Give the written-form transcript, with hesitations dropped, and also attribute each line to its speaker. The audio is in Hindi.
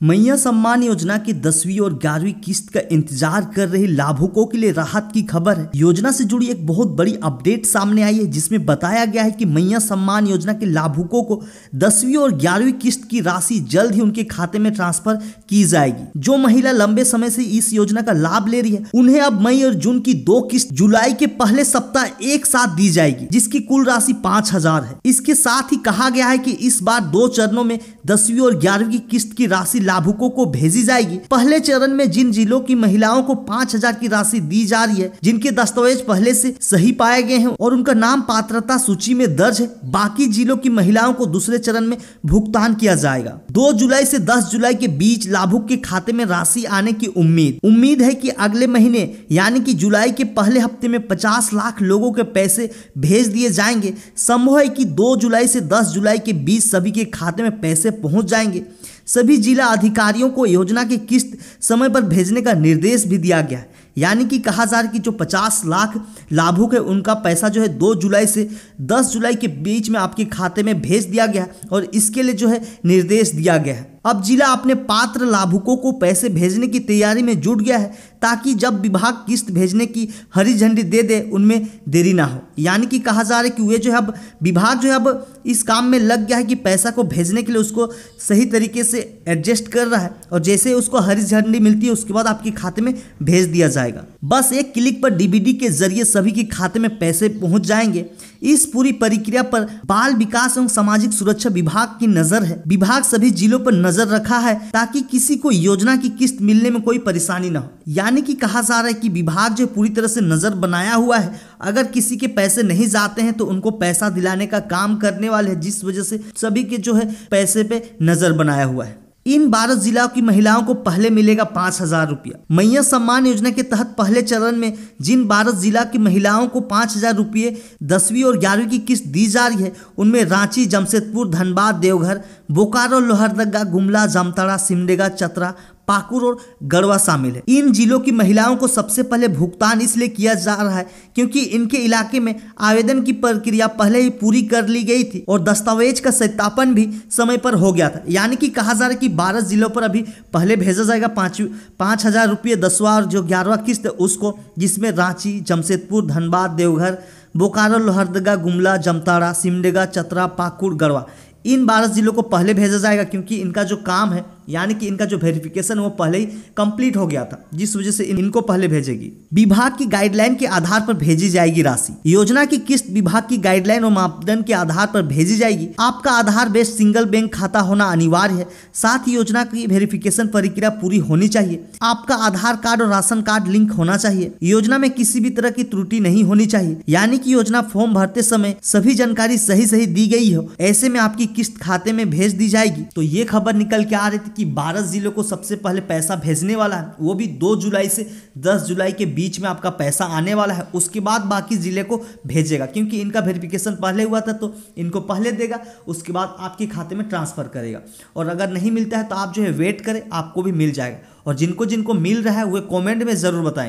Speaker 1: मैया सम्मान योजना की 10वीं और 11वीं किस्त का इंतजार कर रहे लाभुकों के लिए राहत की खबर है। योजना से जुड़ी एक बहुत बड़ी अपडेट सामने आई है जिसमें बताया गया है कि मैया सम्मान योजना के लाभुकों को 10वीं और 11वीं किस्त की राशि जल्द ही उनके खाते में ट्रांसफर की जाएगी। जो महिला लंबे समय से इस योजना का लाभ ले रही है उन्हें अब मई और जून की 2 किस्त जुलाई के पहले सप्ताह एक साथ दी जाएगी, जिसकी कुल राशि 5,000 है। इसके साथ ही कहा गया है कि इस बार 2 चरणों में 10वीं और 11वीं किस्त की राशि लाभुकों को भेजी जाएगी। पहले चरण में जिन जिलों की महिलाओं को 5,000 की राशि दी जा रही है, जिनके दस्तावेज पहले से सही पाए गए हैं और उनका नाम पात्रता सूची में दर्ज है, बाकी जिलों की महिलाओं को दूसरे चरण में भुगतान किया जाएगा। 2 जुलाई से 10 जुलाई के बीच लाभुक के खाते में राशि आने की उम्मीद है कि अगले महीने यानी कि जुलाई के पहले हफ्ते में 50 लाख लोगों के पैसे भेज दिए जाएंगे। संभव है कि 2 जुलाई से 10 जुलाई के बीच सभी के खाते में पैसे पहुंच जाएंगे। सभी जिला अधिकारियों को योजना की किस्त समय पर भेजने का निर्देश भी दिया गया है। यानी कि कहा जा रहा है कि जो 50 लाख लाभुक है उनका पैसा जो है 2 जुलाई से 10 जुलाई के बीच में आपके खाते में भेज दिया गया और इसके लिए जो है निर्देश दिया गया है। अब जिला अपने पात्र लाभुकों को पैसे भेजने की तैयारी में जुट गया है ताकि जब विभाग किस्त भेजने की हरी झंडी दे दे उनमें देरी ना हो। यानी कि कहा जा रहा है कि वे जो है अब विभाग जो है अब इस काम में लग गया है कि पैसा को भेजने के लिए उसको सही तरीके से एडजस्ट कर रहा है और जैसे उसको हरी झंडी मिलती है उसके बाद आपके खाते में भेज दिया जाएगा। बस एक क्लिक पर डीबीडी के जरिए सभी के खाते में पैसे पहुंच जाएंगे। इस पूरी प्रक्रिया पर बाल विकास एवं सामाजिक सुरक्षा विभाग की नजर है। विभाग सभी जिलों पर नजर रखा है ताकि किसी को योजना की किस्त मिलने में कोई परेशानी न हो। यानी कि कहा जा रहा है कि विभाग जो पूरी तरह से नजर बनाया हुआ है, अगर किसी के पैसे नहीं जाते हैं तो उनको पैसा दिलाने का काम करने वाले हैं, जिस वजह से सभी के जो है पैसे पे नजर बनाया हुआ है। इन 12 जिलों की महिलाओं को पहले मिलेगा 5,000 रुपया। मैया सम्मान योजना के तहत पहले चरण में जिन 12 जिला की महिलाओं को 5,000 रुपये 10वीं और 11वीं की किस्त दी जा रही है उनमें रांची, जमशेदपुर, धनबाद, देवघर, बोकारो, लोहरदगा, गुमला, जामताड़ा, सिमडेगा, चतरा, पाकुड़ और गढ़वा शामिल है। इन जिलों की महिलाओं को सबसे पहले भुगतान इसलिए किया जा रहा है क्योंकि इनके इलाके में आवेदन की प्रक्रिया पहले ही पूरी कर ली गई थी और दस्तावेज का सत्यापन भी समय पर हो गया था। यानी कि कहा जा रहा है कि 12 जिलों पर अभी पहले भेजा जाएगा 5,000 रुपये 10वां और जो 11वां किस्त है उसको, जिसमें रांची, जमशेदपुर, धनबाद, देवघर, बोकारो, लोहरदगा, गुमला, जामताड़ा, सिमडेगा, चतरा, पाकुड़, गढ़वा, इन 12 जिलों को पहले भेजा जाएगा क्योंकि इनका जो काम है यानी कि इनका जो वेरिफिकेशन वो पहले ही कंप्लीट हो गया था, जिस वजह से इनको पहले भेजेगी। विभाग की गाइडलाइन के आधार पर भेजी जाएगी राशि। योजना की किस्त विभाग की गाइडलाइन और मापदंड के आधार पर भेजी जाएगी। आपका आधार बेस्ड सिंगल बैंक खाता होना अनिवार्य है। साथ ही योजना की वेरिफिकेशन प्रक्रिया पूरी होनी चाहिए। आपका आधार कार्ड और राशन कार्ड लिंक होना चाहिए। योजना में किसी भी तरह की त्रुटि नहीं होनी चाहिए। यानी कि योजना फॉर्म भरते समय सभी जानकारी सही दी गई हो, ऐसे में आपकी किस्त खाते में भेज दी जाएगी। तो ये खबर निकल के आ रही थी कि 12 जिलों को सबसे पहले पैसा भेजने वाला है, वो भी 2 जुलाई से 10 जुलाई के बीच में आपका पैसा आने वाला है। उसके बाद बाकी जिले को भेजेगा क्योंकि इनका वेरिफिकेशन पहले हुआ था तो इनको पहले देगा, उसके बाद आपके खाते में ट्रांसफर करेगा। और अगर नहीं मिलता है तो आप जो है वेट करें, आपको भी मिल जाएगा। और जिनको जिनको मिल रहा है वे कमेंट में जरूर बताएं।